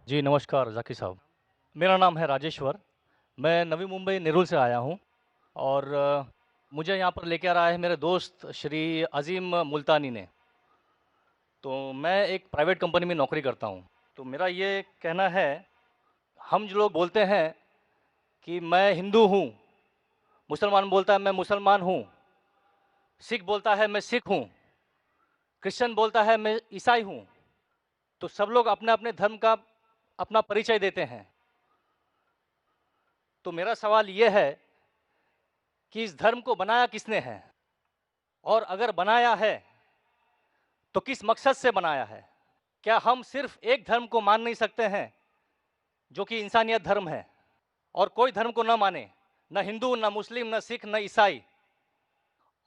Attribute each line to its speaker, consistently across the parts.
Speaker 1: जी, नमस्कार ज़ाकिर साहब। मेरा नाम है राजेश्वर। मैं नवी मुंबई नेरुल से आया हूँ और मुझे यहाँ पर लेके आ रहा है मेरे दोस्त श्री अज़ीम मुल्तानी ने। तो मैं एक प्राइवेट कंपनी में नौकरी करता हूँ। तो मेरा ये कहना है, हम जो लोग बोलते हैं कि मैं हिंदू हूँ, मुसलमान बोलता है मैं मुसलमान हूँ, सिख बोलता है मैं सिख हूँ, क्रिश्चियन बोलता है मैं ईसाई हूँ। तो सब लोग अपने-अपने धर्म का अपना परिचय देते हैं। तो मेरा सवाल ये है कि इस धर्म को बनाया किसने है? और अगर बनाया है, तो किस मकसद से बनाया है? क्या हम सिर्फ एक धर्म को मान नहीं सकते हैं, जो कि इंसानियत धर्म है, और कोई धर्म को न माने, न हिंदू, न मुस्लिम, न सिख, न ईसाई,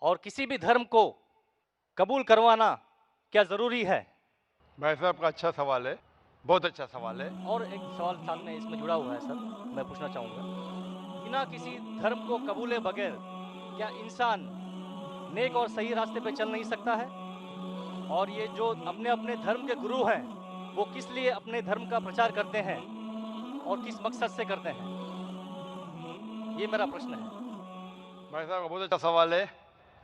Speaker 1: और किसी भी धर्म को कबूल करवाना क्या ज़रूरी है?
Speaker 2: भाई साहब का अच्छा सवाल है। बहुत अच्छा सवाल है।
Speaker 1: और एक सवाल साथ में इसमें जुड़ा हुआ है सर, मैं पूछना चाहूँगा, बिना किसी धर्म को कबूले बगैर क्या इंसान नेक और सही रास्ते पे चल नहीं सकता है? और ये जो अपने-अपने धर्म के गुरु हैं, वो किस लिए अपने धर्म का प्रचार करते हैं और किस मकसद से करते हैं? ये मेरा प्रश्न है।
Speaker 2: भाई साहब का बहुत अच्छा सवाल है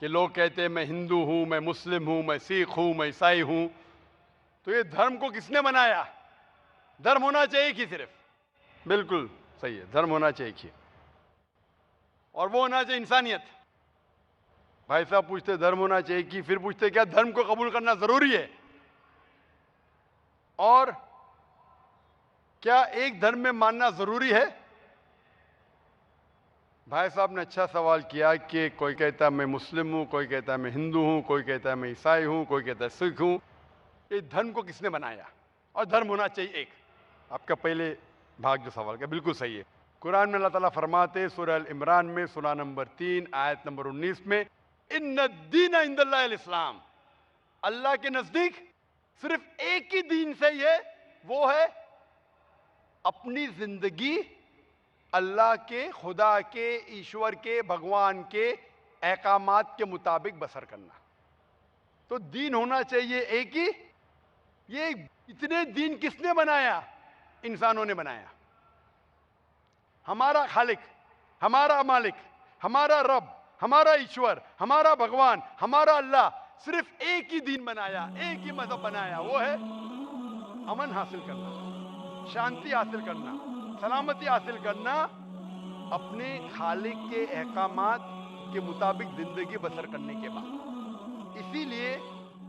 Speaker 2: कि लोग कहते हैं मैं हिंदू हूं, मैं मुस्लिम हूं, मैं सिख हूं, मैं ईसाई हूं। तो ये धर्म को किसने बनाया? धर्म होना चाहिए कि सिर्फ, बिल्कुल सही है, धर्म होना चाहिए कि, और वो होना चाहिए इंसानियत। भाई साहब पूछते धर्म होना चाहिए कि, फिर पूछते क्या धर्म को कबूल करना जरूरी है? और क्या एक धर्म में मानना जरूरी है? भाई साहब ने अच्छा सवाल किया कि कोई कहता है मैं मुस्लिम हूं, कोई कहता है मैं हिंदू हूं, कोई कहता है मैं ईसाई हूं, कोई कहता है सिख हूं। ये धर्म को किसने बनाया? और धर्म होना चाहिए एक। आपका पहले भाग जो सवाल का बिल्कुल सही है। कुरान में अल्लाह ताला फरमाते सूरह अल इमरान में सूरह नंबर 3 आयत नंबर 19 में, इन्न दीन इंदल्लाहिल इस्लाम, अल्लाह के नजदीक सिर्फ एक ही दीन सही है, वो है अपनी जिंदगी अल्लाह के, खुदा के, ईश्वर के, भगवान के अहकामात के मुताबिक बसर करना। तो दीन होना चाहिए एक ही। ये इतने दीन किसने बनाया? इंसानों ने बनाया। हमारा खालिक, हमारा मालिक, हमारा रब, हमारा ईश्वर, हमारा भगवान, हमारा अल्लाह सिर्फ एक ही दीन बनाया, एक ही मजहब बनाया, वो है अमन हासिल करना, शांति हासिल करना, सलामती हासिल करना, अपने खालिक के अहकामात के मुताबिक जिंदगी बसर करने के बाद। इसीलिए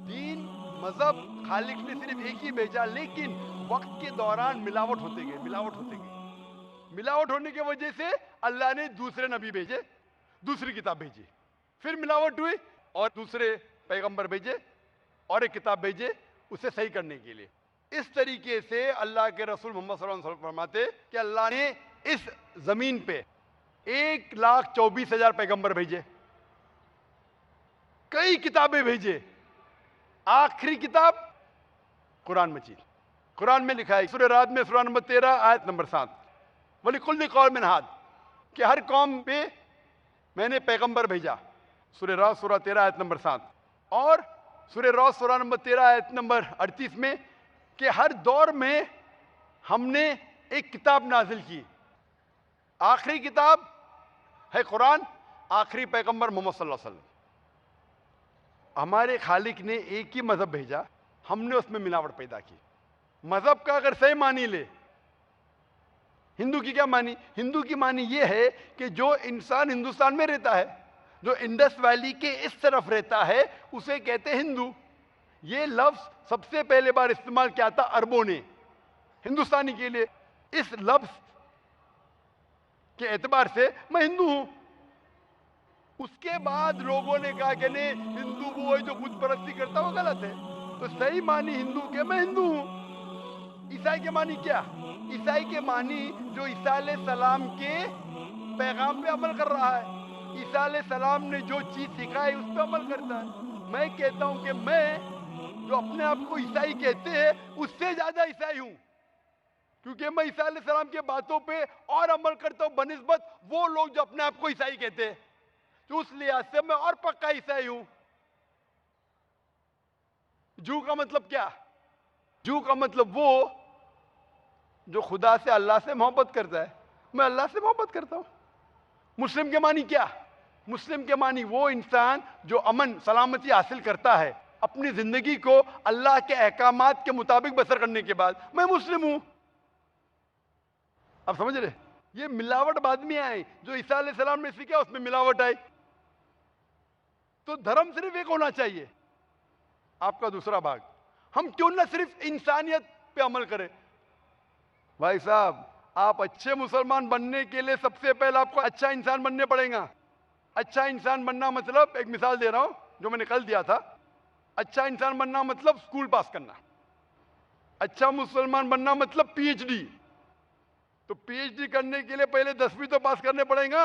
Speaker 2: दीन, मजहब, खालिक ने सिर्फ एक ही भेजा, लेकिन वक्त के दौरान मिलावट होते गए, मिलावट होते गए। मिलावट होने की वजह से अल्लाह ने दूसरे नबी भेजे, दूसरी किताब भेजी, फिर मिलावट हुई और दूसरे पैगंबर भेजे और एक किताब भेजे उसे सही करने के लिए। इस तरीके से अल्लाह के रसूल मोहम्मद सल्लल्लाहु अलैहि वसल्लम फरमाते कि अल्लाह ने इस जमीन पे 1,24,000 पैगंबर भेजे, कई किताबें भेजे, आखिरी किताब कुरान मजीद। कुरान में लिखा है सूरह राद में सूरह नंबर 13 आयत नंबर 7, वलिकुल्लि कौमिन हाद, कि हर कौम पे मैंने पैगंबर भेजा। सूरह राद सूरह 13 आयत नंबर 7, और सूरह राद सूरह नंबर 13 आयत नंबर 38 में कि हर दौर में हमने एक किताब नाजिल की, आखिरी किताब है कुरान, आखिरी पैगंबर मोहम्मद सल्लल्लाहु अलैहि वसल्लम। हमारे खालिक ने एक ही मजहब भेजा, हमने उसमें मिलावट पैदा की। मजहब का अगर सही मानी ले, हिंदू की क्या मानी? हिंदू की मानी यह है कि जो इंसान हिंदुस्तान में रहता है, जो इंडस वैली के इस तरफ रहता है, उसे कहते हैं हिंदू। ये लफ्ज सबसे पहले बार इस्तेमाल किया था अरबों ने हिंदुस्तानी के लिए। इस लफ्ज के एतबार से मैं हिंदू हूं। उसके बाद लोगों ने कहा कि नहीं, हिंदू वो है जो बुत परस्ती करता, वो गलत है। तो सही मानी हिंदू के मैं हिंदू हूं। ईसाई के मानी क्या? ईसाई के मानी जो ईसा अलैहि सलाम के पैगाम पे अमल कर रहा है, ईसा अलैहि सलाम ने जो चीज सिखाई उस पर अमल करता है। मैं कहता हूं कि मैं जो अपने आप को ईसाई कहते हैं उससे ज्यादा ईसाई हूं, क्योंकि मैं ईसा अलैहि सलाम के बातों पे और अमल करता हूं बनिस्बत वो लोग जो अपने आप को ईसाई कहते हैं। तो उस लिहाज से मैं और पक्का ईसाई हूं। जू का मतलब क्या? जू का मतलब वो जो खुदा से अल्लाह से मोहब्बत करता है, मैं अल्लाह से मोहब्बत करता हूं। मुस्लिम के मानी क्या? मुस्लिम के मानी वो इंसान जो अमन सलामती हासिल करता है अपनी जिंदगी को अल्लाह के अहकामात के मुताबिक बसर करने के बाद, मैं मुस्लिम हूं। आप समझ रहे? ये मिलावट बाद में आई, जो ईसा अलैहिस्सलाम ने सीखा उसमें मिलावट आई। तो धर्म सिर्फ एक होना चाहिए। आपका दूसरा भाग, हम क्यों ना सिर्फ इंसानियत पे अमल करें। भाई साहब, आप अच्छे मुसलमान बनने के लिए सबसे पहले आपको अच्छा इंसान बनने पड़ेगा। अच्छा इंसान बनना मतलब, एक मिसाल दे रहा हूं जो मैंने कल दिया था। अच्छा इंसान बनना मतलब स्कूल पास करना। अच्छा मुसलमान बनना मतलब पीएचडी। तो पीएचडी करने के लिए पहले 10वीं तो पास करने पड़ेगा।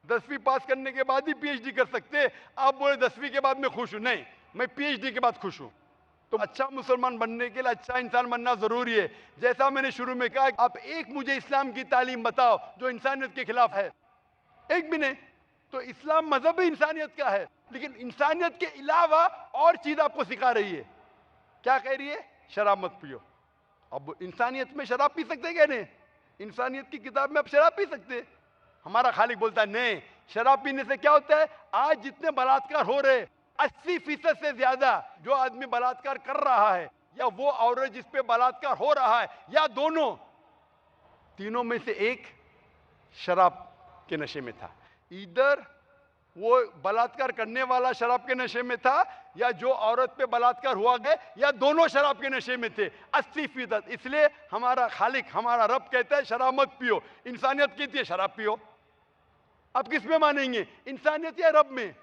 Speaker 2: 10वीं पास करने के बाद ही पीएचडी कर सकते। आप बोले 10वीं के बाद मैं खुश हूं, नहीं, मैं पीएचडी के बाद खुश हूं। तो अच्छा मुसलमान बनने के लिए अच्छा इंसान बनना जरूरी है। जैसा मैंने शुरू में कहा, आप एक मुझे इस्लाम की तालीम बताओ जो इंसानियत के खिलाफ है, एक भी नहीं। तो इस्लाम मजहब ही इंसानियत का है, लेकिन इंसानियत के अलावा और चीज आपको सिखा रही है। क्या कह रही है? शराब मत पियो। अब इंसानियत में शराब पी सकते क्या? नहीं, इंसानियत की किताब में आप शराब पी सकते। हमारा खालिक बोलता है नहीं, शराब पीने से क्या होता है? आज जितने बलात्कार हो रहे, 80% से ज्यादा जो आदमी बलात्कार कर रहा है, या वो औरत जिस पे बलात्कार हो रहा है, या दोनों, तीनों में से एक शराब के नशे में था। इधर वो बलात्कार करने वाला शराब के नशे में था, या जो औरत पे बलात्कार हुआ गया, या दोनों शराब के नशे में थे। 80%। इसलिए हमारा खालिक, हमारा रब कहता है शराब मत पियो। इंसानियत कहती है शराब पियो। आप किस में मानेंगे, इंसानियत या रब में?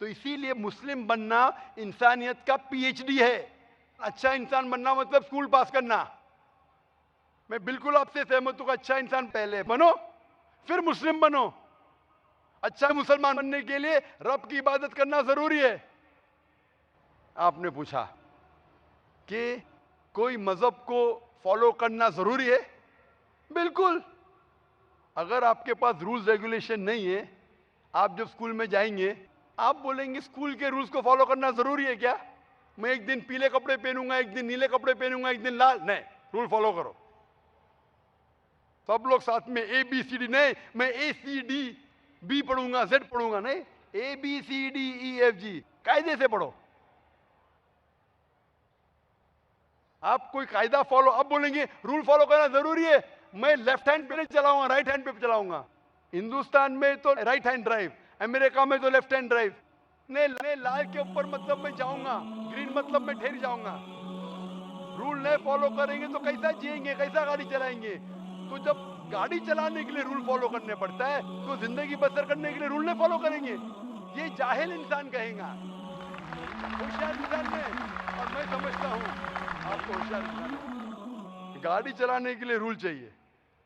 Speaker 2: तो इसीलिए मुस्लिम बनना इंसानियत का पीएचडी है। अच्छा इंसान बनना मतलब स्कूल पास करना। मैं बिल्कुल आपसे सहमत हूं। अच्छा इंसान पहले बनो, फिर मुस्लिम बनो। अच्छा मुसलमान बनने के लिए रब की इबादत करना जरूरी है। आपने पूछा कि कोई मजहब को फॉलो करना जरूरी है। बिल्कुल। अगर आपके पास रूल्स रेगुलेशन नहीं है, आप जब स्कूल में जाएंगे, आप बोलेंगे स्कूल के रूल्स को फॉलो करना जरूरी है क्या? मैं एक दिन पीले कपड़े पहनूंगा, एक दिन नीले कपड़े पहनूंगा, एक दिन लाल, नहीं, रूल फॉलो करो। सब लोग साथ में ABCD, नहीं मैं ACDB पढ़ूंगा, Z पढ़ूंगा, नहीं, ABCDEFG कायदे से पढ़ो। आप कोई कायदा फॉलो, अब बोलेंगे रूल फॉलो करना जरूरी है, मैं लेफ्ट हैंड पे नहीं चलाऊंगा, राइट हैंड पे चलाऊंगा। हिंदुस्तान में तो राइट हैंड ड्राइव, अमेरिका में तो लेफ्ट हैंड ड्राइव। नहीं, लाल के ऊपर मतलब मैं जाऊंगा, ग्रीन मतलब मैं ठहर जाऊंगा। रूल नहीं फॉलो करेंगे तो कैसा जिएंगे, कैसा गाड़ी चलाएंगे? तो जब गाड़ी चलाने के लिए रूल फॉलो करने पड़ता है, तो जिंदगी बसर करने के लिए रूल नहीं फॉलो करेंगे? ये जाहिल इंसान कहेगा। होशियार इंसान में, और मैं समझता हूं आपको होशियार इंसान। गाड़ी चलाने के लिए रूल चाहिए,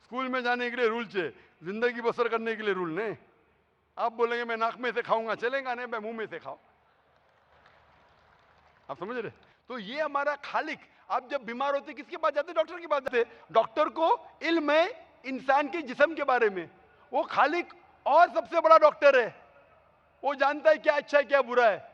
Speaker 2: स्कूल में जाने के लिए रूल चाहिए, जिंदगी बसर करने के लिए रूल नहीं। आप बोलेंगे मैं नाक में से खाऊंगा, चलेगा नहीं, मैं मुंह में से खाऊं। आप समझ रहे? तो ये हमारा खालिक। आप जब बीमार होते किसके पास जाते? डॉक्टर के पास जाते। डॉक्टर को इल्म है इंसान के जिस्म के बारे में। वो खालिक और सबसे बड़ा डॉक्टर है, वो जानता है क्या अच्छा है क्या बुरा है।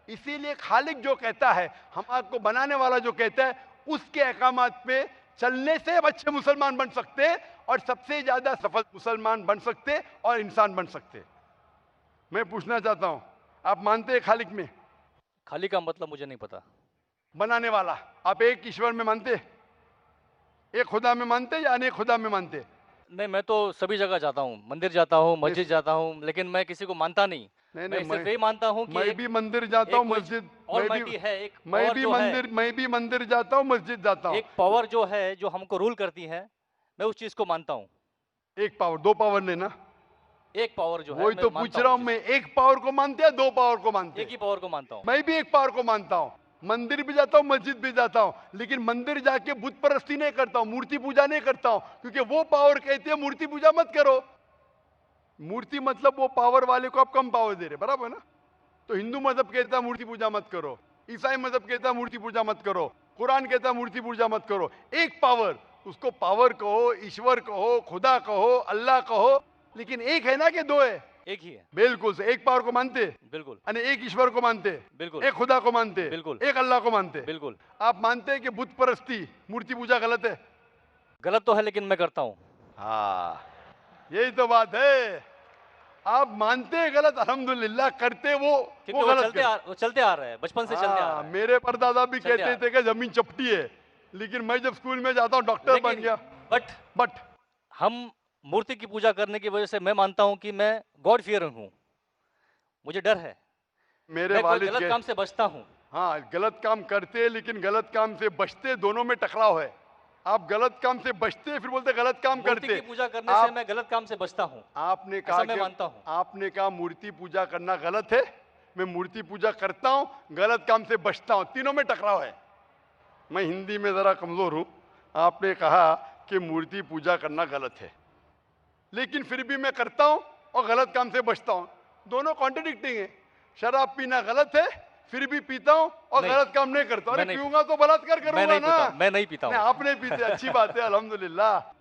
Speaker 2: इसीलिए खालिक जो कहता है, हम आपको बनाने वाला जो कहता है, उसके अहकामात पे चलने से अच्छे मुसलमान बन सकते, और सबसे ज्यादा सफल मुसलमान बन सकते और इंसान बन सकते। मैं पूछना चाहता हूं, आप मानते हैं खालिक में?
Speaker 1: खालिक का मतलब मुझे नहीं पता।
Speaker 2: बनाने वाला। आप एक ईश्वर में मानते, एक खुदा में मानते, या अनेक खुदा में मानते?
Speaker 1: नहीं, मैं तो सभी जगह जाता हूँ, मंदिर जाता हूँ, मस्जिद जाता हूँ, लेकिन मैं किसी को मानता नहीं। मैं सिर्फ यही मानता हूँ कि
Speaker 2: मैं भी मंदिर जाता हूँ, मस्जिद,
Speaker 1: ऑलमाइटी है, एक
Speaker 2: मैं
Speaker 1: पावर
Speaker 2: भी
Speaker 1: जो है,
Speaker 2: मंदिर, मैं भी मंदिर जाता हूँ, मस्जिद जाता हूँ।
Speaker 1: एक पावर जो है जो हमको रूल करती है, मैं उस चीज को मानता हूँ।
Speaker 2: एक पावर, दो पावर लेना,
Speaker 1: एक पावर जो है,
Speaker 2: वही
Speaker 1: मैं
Speaker 2: तो
Speaker 1: मानता
Speaker 2: पूछ रहा हूँ मैं। एक पावर को मानते हैं, दो पावर को मानते
Speaker 1: एक
Speaker 2: हैं?
Speaker 1: ही पावर को मानता हूँ।
Speaker 2: मैं भी एक पावर को मानता हूँ। मंदिर भी जाता हूँ, मस्जिद भी जाता हूँ, लेकिन मंदिर जाके बुत परस्ती नहीं करता हूँ, मूर्ति पूजा नहीं करता हूँ, क्योंकि वो पावर कहती है मूर्ति पूजा मत करो। मूर्ति मतलब वो पावर वाले को आप कम पावर दे रहे, बराबर है ना? तो हिंदू मजहब कहता है मूर्ति पूजा मत करो, ईसाई मजहब कहता है मूर्ति पूजा मत करो, कुरान कहता है मूर्ति पूजा मत करो। एक पावर, उसको पावर कहो, ईश्वर कहो, खुदा कहो, अल्लाह कहो, लेकिन एक है ना कि दो है?
Speaker 1: एक ही है।
Speaker 2: बिल्कुल से। एक पावर को मानते,
Speaker 1: बिल्कुल।
Speaker 2: यानी एक ईश्वर को मानते,
Speaker 1: बिल्कुल।
Speaker 2: एक खुदा को मानते,
Speaker 1: बिल्कुल।
Speaker 2: एक अल्लाह को मानते।
Speaker 1: बिल्कुल।
Speaker 2: आप मानते हैं कि बुत परस्ती, मूर्ति पूजा गलत है?
Speaker 1: गलत तो है लेकिन मैं करता हूँ।
Speaker 2: हाँ, यही तो बात है। आप मानते हैं गलत, अल्हम्दुलिल्लाह, करते वो
Speaker 1: क्योंकि वो
Speaker 2: गलत करते।
Speaker 1: वो चलते आ रहे हैं, बचपन से चलते आ
Speaker 2: हाँ,
Speaker 1: रहा है।
Speaker 2: मेरे परदादा भी
Speaker 1: चलते
Speaker 2: कहते
Speaker 1: आ-
Speaker 2: थे कि जमीन चपटी है, लेकिन मैं जब स्कूल में जाता हूँ डॉक्टर बन गया।
Speaker 1: बट
Speaker 2: बट
Speaker 1: हम मूर्ति की पूजा करने की वजह से मैं मानता हूँ कि मैं गॉड फियरिंग हूँ। मुझे डर है,
Speaker 2: मेरे
Speaker 1: मैं कोई
Speaker 2: वालिद
Speaker 1: गलत
Speaker 2: के,
Speaker 1: काम से बचता हूँ।
Speaker 2: हाँ, गलत काम करते लेकिन गलत काम से बचते, दोनों में टकराव है। आप गलत काम से बचते फिर बोलते गलत काम
Speaker 1: मूर्ति
Speaker 2: करते।
Speaker 1: की पूजा करने से
Speaker 2: आप
Speaker 1: मैं गलत काम से बचता हूँ,
Speaker 2: आपने कहा
Speaker 1: ऐसा मैं
Speaker 2: कि
Speaker 1: मानता हूँ।
Speaker 2: आपने कहा मूर्ति पूजा करना गलत है, मैं मूर्ति पूजा करता हूं, गलत काम से बचता हूं, तीनों में टकराव है। मैं हिंदी में जरा कमजोर हूं। आपने कहा कि मूर्ति पूजा करना गलत है, लेकिन फिर भी मैं करता हूं और गलत काम से बचता हूं, दोनों कॉन्ट्रडिक्टिंग है। शराब पीना गलत है, फिर भी पीता हूं और
Speaker 1: नहीं,
Speaker 2: गलत काम नहीं करता। अरे
Speaker 1: मैं नहीं
Speaker 2: पीऊंगा तो बलात्कार
Speaker 1: मैं
Speaker 2: करूंगा
Speaker 1: नहीं
Speaker 2: ना।
Speaker 1: पीता, मैं नहीं पीता
Speaker 2: नहीं,
Speaker 1: हूँ।
Speaker 2: आप नहीं पीते, अच्छी बात है, अल्हम्दुलिल्लाह।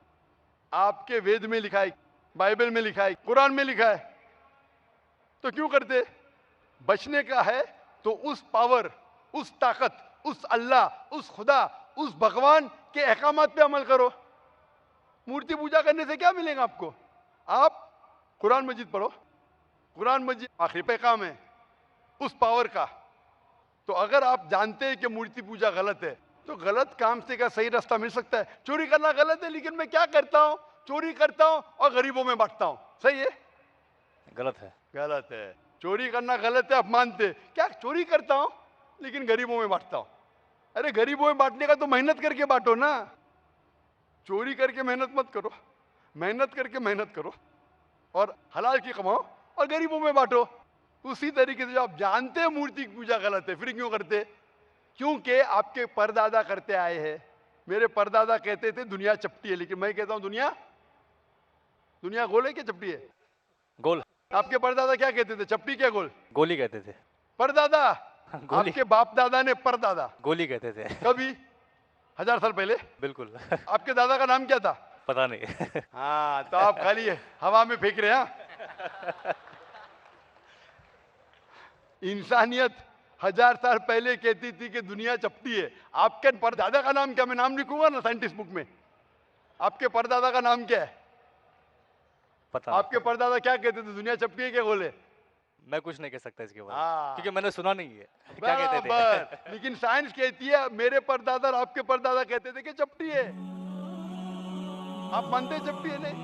Speaker 2: आपके वेद में लिखा है, बाइबल में लिखा है, कुरान में लिखा है, तो क्यों करते? बचने का है तो उस पावर, उस ताकत, उस अल्लाह, उस खुदा, उस भगवान के अहकामात पे अमल करो। मूर्ति पूजा करने से क्या मिलेगा आपको? आप कुरान मजीद पढ़ो, कुरान मजीद आखिरी पैगाम है उस पावर का। तो अगर आप जानते हैं कि मूर्ति पूजा गलत है, तो गलत काम से क्या सही रास्ता मिल सकता है? चोरी करना गलत है, लेकिन मैं क्या करता हूं? चोरी करता हूं और गरीबों में बांटता हूं, सही है?
Speaker 1: गलत है।
Speaker 2: गलत है। चोरी करना गलत है, आप मानते? क्या चोरी करता हूं लेकिन गरीबों में बांटता हूं? अरे गरीबों में बांटने का तो मेहनत करके बांटो ना, चोरी करके मेहनत मत करो। मेहनत करके मेहनत करो और हलाल की कमाओ और गरीबों में बांटो। उसी तरीके से जो आप जानते हैं मूर्ति की पूजा गलत है, फिर क्यों करते? क्योंकि आपके परदादा करते आए हैं। मेरे परदादा कहते थे दुनिया चपटी है, लेकिन मैं कहता हूं दुनिया दुनिया गोल है क्या चपटी है?
Speaker 1: गोल।
Speaker 2: आपके परदादा क्या कहते थे, चपटी क्या गोल?
Speaker 1: गोली कहते थे।
Speaker 2: परदादा।
Speaker 1: गोली।
Speaker 2: आपके बाप दादा ने परदादा,
Speaker 1: गोली कहते थे।
Speaker 2: कभी 1000 साल पहले।
Speaker 1: बिल्कुल।
Speaker 2: आपके दादा का नाम क्या था?
Speaker 1: पता नहीं।
Speaker 2: हाँ, तो आप खाली हवा में फेंक रहे हैं। इंसानियत 1000 साल पहले कहती थी कि दुनिया चपटी है। आपके परदादा का नाम क्या? मैं नाम लिखूंगा ना साइंटिस्ट बुक में। आपके परदादा का नाम क्या है?
Speaker 1: पता
Speaker 2: आपके परदादा क्या कहते थे, दुनिया चपटी है क्या गोल है?
Speaker 1: नहीं। मैं कुछ नहीं कह सकता इसके बारे में,
Speaker 2: हाँ।
Speaker 1: क्योंकि मैंने सुना नहीं है क्या कहते थे।
Speaker 2: बराबर। लेकिन साइंस कहती है, मेरे परदादा और आपके परदादा कहते थे कि चपटी है। आप मानते हैं चपटी है? नहीं,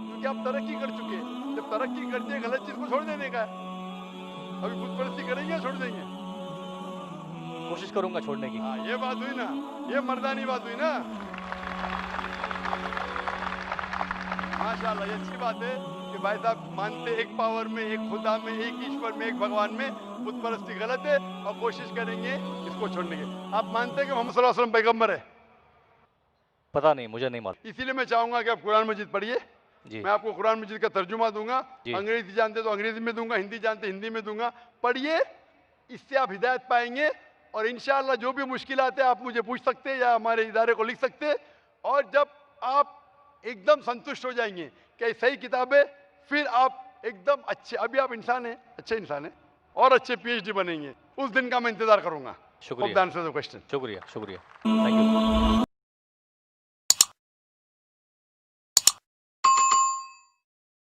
Speaker 2: क्योंकि आप तरक्की कर चुके हैं। जब तरक्की करते हैं, गलत चीज को छोड़ देने का है। अभी खुद परस्ती करेंगे या छोड़ देंगे?
Speaker 1: कोशिश करूंगा छोड़ने की।
Speaker 2: हाँ, ये बात हुई ना, ये मर्दानी बात हुई ना। माशाल्लाह, ये अच्छी बात है कि भाई साहब मानते एक पावर में, एक खुदा में, एक ईश्वर में, एक भगवान में। खुद परस्ती गलत है और कोशिश करेंगे इसको छोड़ने की। आप मानते हैं कि मोहम्मद सल्लल्लाहु अलैहि वसल्लम पैगंबर है?
Speaker 1: पता नहीं, मुझे नहीं मालूम।
Speaker 2: इसीलिए मैं चाहूंगा कि आप कुरान मजीद पढ़िए।
Speaker 1: जी।
Speaker 2: मैं आपको कुरान मजीद का तर्जुमा दूंगा।
Speaker 1: जी।
Speaker 2: अंग्रेजी जानते तो अंग्रेजी में दूंगा, हिंदी जानते हिंदी में दूंगा। पढ़िए, इससे आप हिदायत पाएंगे। और इंशाअल्लाह जो भी मुश्किल आते हैं आप मुझे पूछ सकते हैं या हमारे इदारे को लिख सकते हैं। और जब आप एकदम संतुष्ट हो जाएंगे कि सही किताब है, फिर आप एकदम अच्छे, अभी आप इंसान हैं, अच्छे इंसान हैं और अच्छे PhD बनेंगे। उस दिन का मैं इंतजार करूंगा।
Speaker 1: शुक्रिया।
Speaker 2: क्वेश्चन।
Speaker 1: शुक्रिया, शुक्रिया। Thank you.